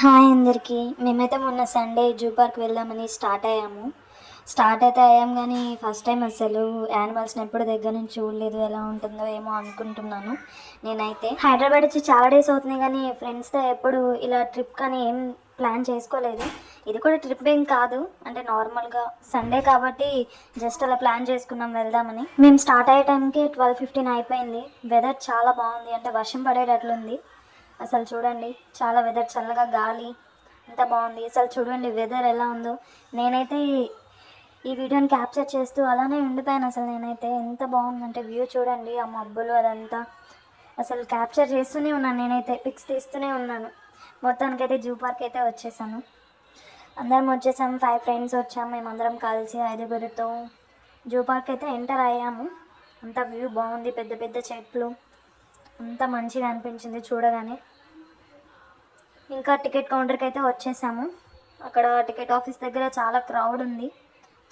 Hi అందరికీ. మేమైతే మొన్న సండే జూ పార్క్ వెళ్దామని స్టార్ట్ అయ్యాము. స్టార్ట్ అయితే అయ్యాం కానీ ఫస్ట్ టైం అసలు యానిమల్స్ని ఎప్పుడు దగ్గర నుంచి చూడలేదు. ఎలా ఉంటుందో ఏమో అనుకుంటున్నాను. నేనైతే హైదరాబాద్ వచ్చి చాలా డేస్ అవుతుంది కానీ ఫ్రెండ్స్తో ఎప్పుడు ఇలా ట్రిప్ కానీ ఏం ప్లాన్ చేసుకోలేదు. ఇది కూడా ట్రిప్ ఏం కాదు, అంటే నార్మల్గా సండే కాబట్టి జస్ట్ అలా ప్లాన్ చేసుకున్నాం వెళ్దామని. మేము స్టార్ట్ అయ్యే టైంకి 12:15 అయిపోయింది. వెదర్ చాలా బాగుంది, అంటే వర్షం పడేటట్లుంది. అసలు చూడండి, చాలా వెదర్ చల్లగా, గాలి అంత బాగుంది. అసలు చూడండి వెదర్ ఎలా ఉందో. నేనైతే ఈ వీడియోని క్యాప్చర్ చేస్తూ అలానే ఉండిపోయాను. అసలు నేనైతే ఎంత బాగుందంటే వ్యూ చూడండి, ఆ మబ్బులు అదంతా అసలు క్యాప్చర్ చేస్తూనే ఉన్నాను. నేనైతే పిక్స్ తీస్తూనే ఉన్నాను. మొత్తానికైతే జూ పార్క్ అయితే వచ్చేసాను. అందరం వచ్చేసాము, 5 ఫ్రెండ్స్ వచ్చాము. మేమందరం కలిసి 5గురితో జూ పార్క్ అయితే ఎంటర్ అయ్యాము. అంత వ్యూ బాగుంది, పెద్ద పెద్ద చెట్లు, అంత మంచిగా అనిపించింది చూడగానే. ఇంకా టికెట్ కౌంటర్కి అయితే వచ్చేసాము. అక్కడ టికెట్ ఆఫీస్ దగ్గర చాలా క్రౌడ్ ఉంది,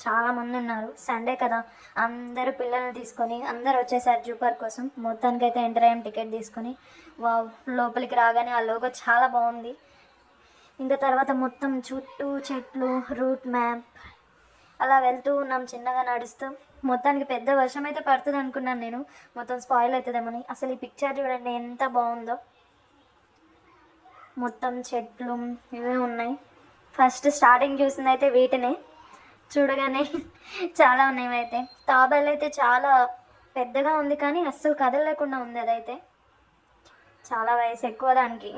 చాలామంది ఉన్నారు. సండే కదా, అందరూ పిల్లల్ని తీసుకొని అందరు వచ్చేసారు జూ పార్క్ కోసం. మొత్తానికి అయితే ఎంటర్ అయ్యాం టికెట్ తీసుకొని. వావ్, లోపలికి రాగానే ఆ లోగో చాలా బాగుంది. ఇంకా తర్వాత మొత్తం చుట్టూ చెట్లు, రూట్ మ్యాప్ అలా వెళ్తూ ఉన్నాం చిన్నగా నడుస్తూ. మొత్తానికి పెద్ద వర్షం అయితే పడుతుంది అనుకున్నాను నేను, మొత్తం స్పాయిల్ అవుతుందేమని. అసలు ఈ పిక్చర్ చూడండి ఎంత బాగుందో. మొత్తం చెట్లు ఇవే ఉన్నాయి. ఫస్ట్ స్టార్టింగ్ చూసింది అయితే వీటినే. చూడగానే చాలా ఉన్నాయి. అయితే తాబేలు అయితే చాలా పెద్దగా ఉంది కానీ అస్సలు కదలలేకుండా ఉంది. అదైతే చాలా వయసు ఎక్కువ దానికి.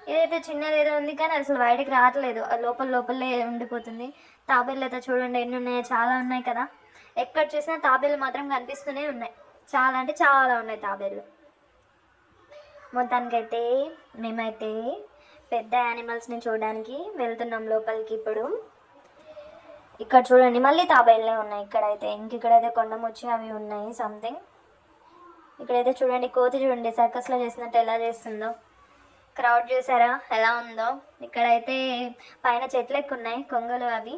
ఇదైతే చిన్నది ఏదో ఉంది కానీ అసలు బయటికి రావట్లేదు, లోపల లోపలే ఉండిపోతుంది. తాబేళ్ళు అయితే చూడండి ఎన్ని ఉన్నాయో, చాలా ఉన్నాయి కదా. ఎక్కడ చూసినా తాబేళ్ళు మాత్రం కనిపిస్తూనే ఉన్నాయి. చాలా అంటే చాలా ఉన్నాయి తాబేళ్ళు. మొత్తానికైతే మేమైతే పెద్ద యానిమల్స్ని చూడడానికి వెళ్తున్నాం లోపలికి ఇప్పుడు. ఇక్కడ చూడండి మళ్ళీ తాబేళ్ళే ఉన్నాయి ఇక్కడైతే. ఇక్కడైతే కొండముచ్చి అవి ఉన్నాయి సంథింగ్. ఇక్కడైతే చూడండి కోతి, చూడండి సర్కస్లో చేసినట్టు ఎలా చేస్తుందో. క్రౌడ్ చూసారా ఎలా ఉందో. ఇక్కడైతే పైన చెట్లు ఎక్కువ ఉన్నాయి, కొంగలు అవి.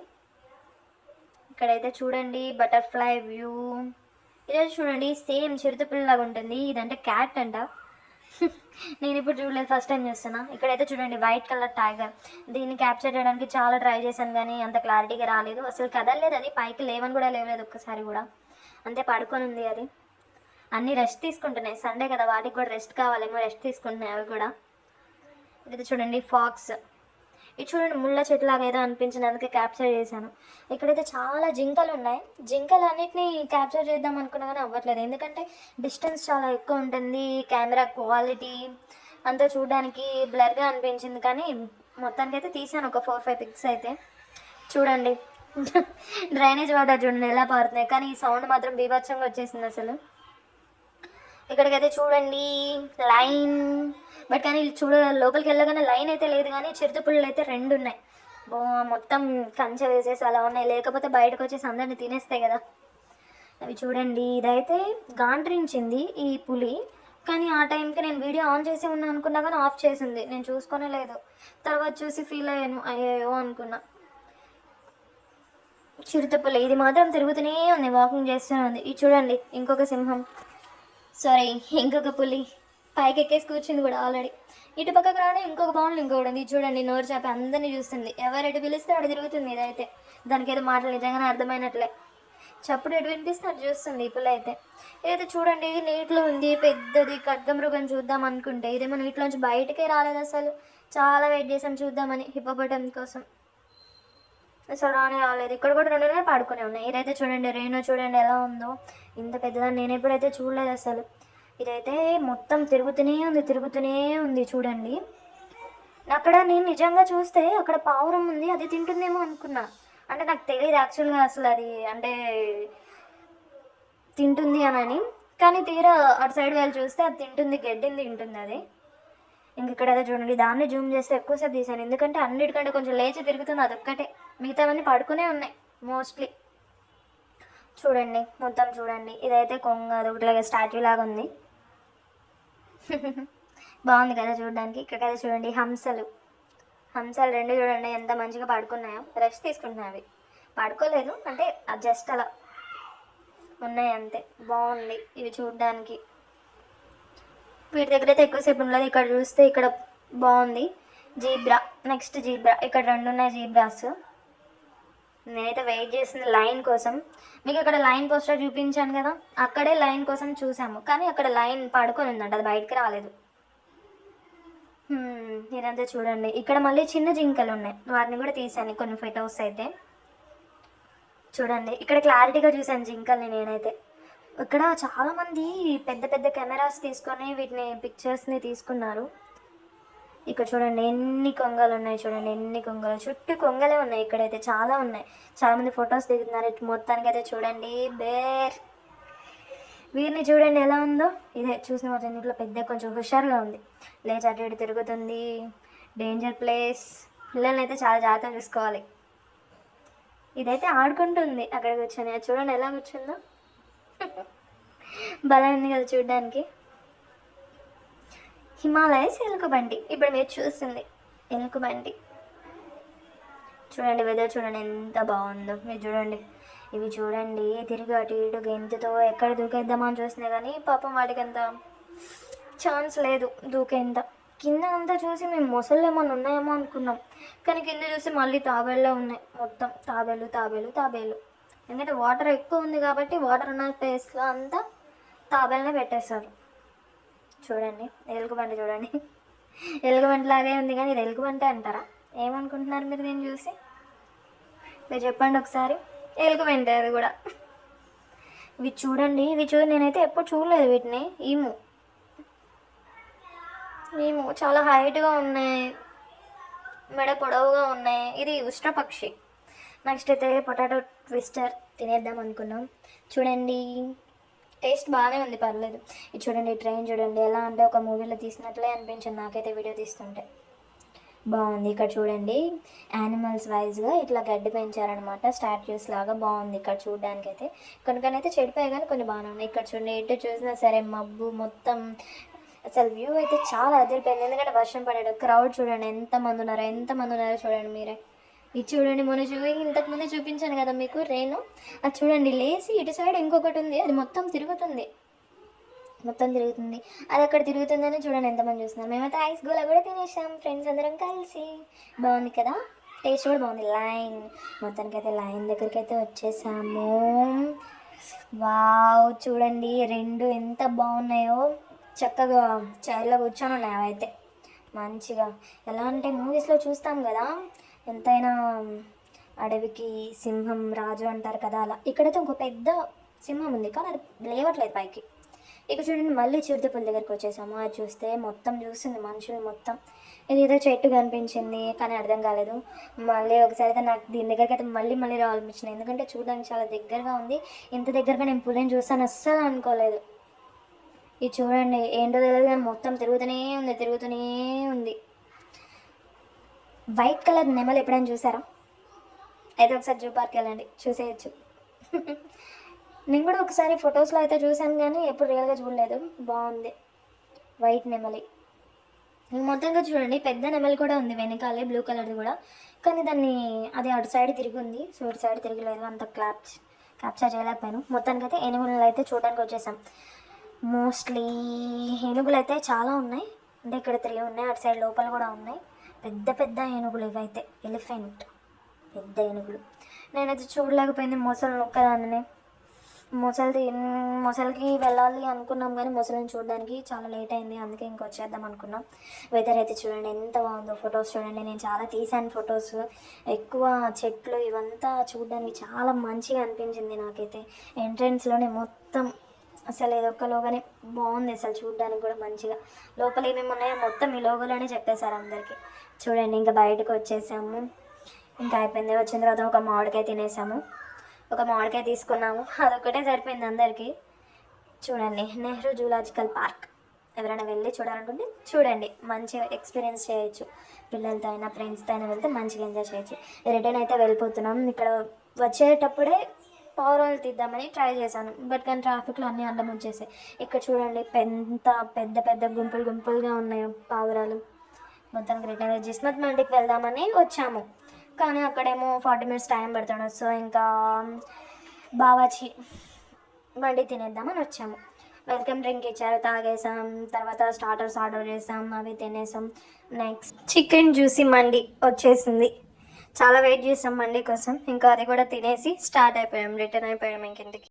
ఇక్కడైతే చూడండి బటర్ఫ్లై వ్యూ. ఇదైతే చూడండి సేమ్ చిరుతపిల్లలాగా ఉంటుంది. ఇదంటే క్యాట్ అంట. నేను ఇప్పుడు చూడలేదు, ఫస్ట్ టైం చూస్తున్నా. ఇక్కడైతే చూడండి వైట్ కలర్ టైగర్. దీన్ని క్యాప్చర్ చేయడానికి చాలా ట్రై చేశాను కానీ అంత క్లారిటీగా రాలేదు. అసలు కదలలేదు, అది పైకి లేవని కూడా లేవలేదు ఒక్కసారి కూడా. అంతే పడుకొని ఉంది అది. అన్నీ రెస్ట్ తీసుకుంటున్నాయి, సండే కదా, వాటికి కూడా రెస్ట్ కావాలేమో, రెస్ట్ తీసుకుంటున్నాయి అవి కూడా. ఇది చూడండి ఫాక్స్. ఇది చూడండి ముళ్ళ చెట్లాగా ఏదో అనిపించింది, అందుకే క్యాప్చర్ చేశాను. ఇక్కడైతే చాలా జింకలు ఉన్నాయి. జింకలు అన్నిటినీ క్యాప్చర్ చేద్దాం అనుకున్నా కానీ అవ్వట్లేదు, ఎందుకంటే డిస్టెన్స్ చాలా ఎక్కువ ఉంటుంది. కెమెరా క్వాలిటీ అంతా చూడడానికి బ్లర్గా అనిపించింది కానీ మొత్తానికి అయితే తీసాను ఒక 4-5 పిక్స్ అయితే. చూడండి డ్రైనేజ్ వాటర్ చూడండి ఎలా పారుతున్నాయి, కానీ ఈ సౌండ్ మాత్రం బీభత్సంగా వచ్చేసింది అసలు. ఇక్కడికైతే చూడండి లైన్, బట్ కానీ చూడ లోపలికి వెళ్ళగానే లైన్ అయితే లేదు కానీ చిరుతపుళ్ళు అయితే 2 ఉన్నాయి. మొత్తం కంచె వేసేసి అలా ఉన్నాయి, లేకపోతే బయటకు వచ్చేసి అందరిని తినేస్తాయి కదా. అవి చూడండి. ఇదైతే గాండ్రించింది ఈ పులి, కానీ ఆ టైంకి నేను వీడియో ఆన్ చేసి ఉన్నా అనుకున్నా కానీ ఆఫ్ చేసింది, నేను చూసుకొనే లేదు. తర్వాత చూసి ఫీల్ అయ్యాను, అయ్యో అనుకున్నా. చిరుతపులి ఇది మాత్రం తిరుగుతూనే ఉంది, వాకింగ్ చేస్తూనే ఉంది. ఇది చూడండి ఇంకొక సింహం, సారీ ఇంకొక పులి పైకి ఎక్కేసి కూర్చుంది కూడా ఆల్రెడీ. ఇటు పక్కకు రావడం ఇంకొక బాగుంది, ఇంకొకటి ఉంది. చూడండి నోరు చాపి అందరినీ చూస్తుంది, ఎవరు ఎటు పిలిస్తే అటు తిరుగుతుంది. ఇదైతే దానికి ఏదో మాటలు నిజంగానే అర్థమైనట్లే, చప్పుడు ఎటు వినిపిస్తే అటు చూస్తుంది ఈ పులి అయితే. ఇదైతే చూడండి నీటిలో ఉంది, పెద్దది ఖడ్గమృగం చూద్దాం అనుకుంటే ఇదేమో నీటిలోంచి బయటకే రాలేదు. అసలు చాలా వెయిట్ చేసాం చూద్దామని హిప్పోపటం కోసం, అసలు రానే రాలేదు. ఇక్కడ కూడా 2 పాడుకునే ఉన్నాయి. ఇదైతే చూడండి రేణు, చూడండి ఎలా ఉందో. ఇంత పెద్దదాన్ని నేను ఎప్పుడైతే చూడలేదు అసలు. ఇదైతే మొత్తం తిరుగుతూనే ఉంది, తిరుగుతూనే ఉంది చూడండి. అక్కడ నేను నిజంగా చూస్తే అక్కడ పావురం ఉంది, అది తింటుందేమో అనుకున్నా. అంటే నాకు తెలియదు యాక్చువల్గా అసలు అది అంటే తింటుంది అని. కానీ తీరా అటు సైడ్ వెళ్ళి చూస్తే అది తింటుంది, గడ్డిని తింటుంది అది. ఇక్కడైతే చూడండి దాన్ని జూమ్ చేస్తే ఎక్కువసేపు తీసాను, ఎందుకంటే అన్నిటికంటే కొంచెం లేచి తిరుగుతుంది అదొక్కటే, మిగతావన్నీ పడుకునే ఉన్నాయి మోస్ట్లీ. చూడండి మొత్తం చూడండి. ఇదైతే కొంగ, అదొకటిలాగా స్టాచ్యూ లాగా ఉంది. బాగుంది కదా చూడడానికి. ఇక్కడికైతే చూడండి హంసలు. హంసలు 2 చూడండి ఎంత మంచిగా పడుకున్నాయో, రెస్ట్ తీసుకుంటున్నాయి. అవి పడుకోలేదు, అంటే జస్ట్ అలా ఉన్నాయి అంతే. బాగుంది ఇవి చూడడానికి. వీటి దగ్గర అయితే ఎక్కువసేపు ఉండలేదు. ఇక్కడ చూస్తే ఇక్కడ బాగుంది. Zebra, next zebra. ఇక్కడ 2 ఉన్నాయి జీబ్రాస్. నేనైతే వెయిట్ చేసింది లైన్ కోసం. మీకు అక్కడ లైన్ పోస్టర్ చూపించాను కదా, అక్కడే లైన్ కోసం చూసాము, కానీ అక్కడ లైన్ పడుకొని ఉందంట, అది బయటకు రాలేదు. ఇదంతా చూడండి. ఇక్కడ మళ్ళీ చిన్న జింకలు ఉన్నాయి, వాటిని కూడా తీసాను కొన్ని ఫొటోస్ అయితే. చూడండి ఇక్కడ క్లారిటీగా చూసాను జింకల్ని నేనైతే. ఇక్కడ చాలామంది పెద్ద పెద్ద కెమెరాస్ తీసుకొని వీటిని పిక్చర్స్ని తీసుకున్నారు. ఇక్కడ చూడండి ఎన్ని కొంగలు ఉన్నాయి, చూడండి ఎన్ని కొంగలు, చుట్టూ కొంగలే ఉన్నాయి ఇక్కడైతే, చాలా ఉన్నాయి. చాలామంది ఫొటోస్ దిగుతున్నారు. మొత్తానికి అయితే చూడండి బేర్, వీరిని చూడండి ఎలా ఉందో. ఇదే చూసిన వాటిలో పెద్ద కొంచెం హుషారుగా ఉంది, లేచి అటు ఇటు తిరుగుతుంది. డేంజర్ ప్లేస్, పిల్లల్ని అయితే చాలా జాగ్రత్తగా చూసుకోవాలి. ఇదైతే ఆడుకుంటుంది అక్కడ కూర్చొని, అది చూడండి ఎలా కూర్చుందో. బలం ఉంది కదా చూడడానికి. హిమాలయస్ ఎలుకబంటి, ఇప్పుడు మీరు చూస్తుంది ఎలుకబంటి. చూడండి వెదర్ చూడండి ఎంత బాగుందో. మీరు చూడండి, ఇవి చూడండి తిరిగి అటు ఇటు గెంతుతో ఎక్కడ దూకేద్దామని చూస్తున్నాయి, కానీ పాపం వాటికి అంత ఛాన్స్ లేదు దూకేంత. కింద అంతా చూసి మేము మొసళ్ళు ఏమన్నా ఉన్నాయేమో అనుకున్నాం, కానీ కింద చూసి మళ్ళీ తాబేళ్ళే ఉన్నాయి. మొత్తం తాబేళ్ళు తాబేళ్ళు తాబేళ్ళు. ఎందుకంటే వాటర్ ఎక్కువ ఉంది కాబట్టి వాటర్ ఉన్న ప్లేస్లో అంతా తాబేళ్ళనే పెట్టేస్తారు. చూడండి ఎలుగుబంటి, చూడండి ఎలుగుబంటి లాగే ఉంది, కానీ ఇది ఎలుగుబంటి అంటారా? ఏమనుకుంటున్నారు మీరు దీన్ని చూసి? మీరు చెప్పండి ఒకసారి. ఎలుగుబంటి అది కూడా. ఇవి చూడండి, ఇవి నేనైతే ఎప్పుడు చూడలేదు వీటిని. ఈము చాలా హైట్గా ఉన్నాయి, మెడ పొడవుగా ఉన్నాయి. ఇది ఉష్ట్రపక్షి. నెక్స్ట్ అయితే పొటాటో ట్విస్టర్ తినేద్దాం అనుకున్నాం. చూడండి టేస్ట్ బాగానే ఉంది, పర్లేదు. ఇది చూడండి ట్రైన్ చూడండి ఎలా అంటే ఒక మూవీలో తీసినట్లే అనిపించింది నాకైతే వీడియో తీస్తుంటే. బాగుంది. ఇక్కడ చూడండి యానిమల్స్ వైజ్గా ఇట్లా గడ్డి పెంచారనమాట, స్టాట్యూస్ లాగా. బాగుంది ఇక్కడ చూడడానికి అయితే. కొన్నికైతే చెడిపోయాయి కానీ కొన్ని బాగానే ఉన్నాయి. ఇక్కడ చూడండి ఎటు చూసినా సరే మబ్బు మొత్తం, అసలు వ్యూ అయితే చాలా అదిరిపోయింది. ఎందుకంటే వర్షం పడేది. క్రౌడ్ చూడండి ఎంతమంది ఉన్నారో చూడండి మీరే. ఇది చూడండి ఇంతకుముందే చూపించాను కదా మీకు రేణు, అది చూడండి లేచి ఇటు సైడ్ ఇంకొకటి ఉంది, అది మొత్తం తిరుగుతుంది. అది అక్కడ తిరుగుతుందని చూడండి ఎంతమంది చూస్తున్నారు. మేమైతే ఐస్ గోలా కూడా తినేసాం ఫ్రెండ్స్ అందరం కలిసి. బాగుంది కదా, టేస్ట్ కూడా బాగుంది. లైన్, మొత్తానికి అయితే లైన్ దగ్గరికి అయితే వచ్చేసాము. వావ్ చూడండి 2 ఎంత బాగున్నాయో, చక్కగా చైర్లో కూర్చొని ఉన్నాయి అవైతే మంచిగా. ఎలా అంటే మూవీస్లో చూస్తాం కదా, ఎంతైనా అడవికి సింహం రాజు అంటారు కదా, అలా ఇక్కడైతే ఇంకో పెద్ద సింహం ఉంది, కానీ అది లేవట్లేదు పైకి. ఇక చూడండి మళ్ళీ చిరుతపుల దగ్గరికి వచ్చేసాము. అది చూస్తే మొత్తం చూస్తుంది మనుషులు మొత్తం. ఇది ఏదో చెట్టు కనిపించింది కానీ అర్థం కాలేదు. మళ్ళీ ఒకసారి అయితే నాకు దీని దగ్గరికి అయితే మళ్ళీ రావాలనిపించింది, ఎందుకంటే చూడడానికి చాలా దగ్గరగా ఉంది. ఇంత దగ్గరగా నేను పులిని చూస్తాను అస్సలు అనుకోలేదు. ఇది చూడండి ఏంటో తెలియదు కానీ మొత్తం తిరుగుతూనే ఉంది. వైట్ కలర్ నెమలు ఎప్పుడైనా చూసారా? అయితే ఒకసారి జూ పార్క్ వెళ్ళండి, చూసేయచ్చు. నేను కూడా ఒకసారి ఫొటోస్లో అయితే చూశాను కానీ ఎప్పుడు రియల్గా చూడలేదు. బాగుంది వైట్ నెమలి. మొత్తంగా చూడండి పెద్ద నెమలి కూడా ఉంది వెనకాలే, బ్లూ కలర్ది కూడా, కానీ అది అటు సైడ్ తిరిగి ఉంది. సో ఇటు సైడ్ తిరగలేదు, అంత క్యాప్చర్ చేయలేకపోయాను. మొత్తానికైతే ఏనుగులు అయితే చూడడానికి వచ్చేసాం. మోస్ట్లీ ఏనుగులు అయితే చాలా ఉన్నాయి, అంటే ఇక్కడ 3 ఉన్నాయి, అటు సైడ్ లోపల కూడా ఉన్నాయి. పెద్ద ఏనుగులు ఇవైతే, ఎలిఫెంట్ పెద్ద ఏనుగులు. నేనైతే చూడలేకపోయింది మొసలు ఒక్కదాన్ని. మొసలికి వెళ్ళాలి అనుకున్నాం కానీ మొసలిని చూడడానికి చాలా లేట్ అయింది, అందుకే ఇంకొచ్చేద్దాం అనుకున్నాం. వెదర్ అయితే చూడండి ఎంత బాగుందో. ఫొటోస్ చూడండి, నేను చాలా తీసాను ఫొటోస్. ఎక్కువ చెట్లు ఇవంతా చూడడానికి చాలా మంచిగా అనిపించింది నాకైతే. ఎంట్రన్స్లోనే మొత్తం అసలు ఏదొక్క లోగానే బాగుంది, అసలు చూడడానికి కూడా మంచిగా. లోపల ఏమేమి ఉన్నాయో మొత్తం ఈ లోగోలోనే చెప్పేశారు అందరికీ. చూడండి ఇంకా బయటకు వచ్చేసాము, ఇంకా అయిపోయింది. వచ్చిన తర్వాత ఒక మామిడికాయ తినేసాము, ఒక మామిడికాయ తీసుకున్నాము, అదొక్కటే సరిపోయింది అందరికీ. చూడండి నెహ్రూ జూలాజికల్ పార్క్, ఎవరైనా వెళ్ళి చూడాలనుకుంటే చూడండి, మంచిగా ఎక్స్పీరియన్స్ చేయొచ్చు. పిల్లలతో అయినా ఫ్రెండ్స్తో అయినా వెళ్తే మంచిగా ఎంజాయ్ చేయొచ్చు. రిటర్న్ అయితే వెళ్ళిపోతున్నాం. ఇక్కడ వచ్చేటప్పుడే పావురాలు తీద్దామని ట్రై చేశాను, బట్ కానీ ట్రాఫిక్లో అన్నీ అడ్డం వచ్చేసాయి. ఇక్కడ చూడండి పెద్ద గుంపులుగా ఉన్నాయి పావురాలు. మొత్తానికి రిటర్న్ జిస్మత్ మండికి వెళ్దామని వచ్చాము, కానీ అక్కడేమో 40 minutes టైం పడుతున్నాడు. సో ఇంకా బావాచి మండి తినేద్దామని వచ్చాము. వెల్కమ్ డ్రింక్ ఇచ్చారు, తాగేసాం. తర్వాత స్టార్టర్స్ ఆర్డర్ చేసాం, అవి తినేసాం. నెక్స్ట్ చికెన్ జ్యూసీ మండి వచ్చేసింది. చాలా వెయిట్ చేసాం మండి కోసం. ఇంకా అది కూడా తినేసి స్టార్ట్ అయిపోయాం, రిటర్న్ అయిపోయాం ఇంకింటికి.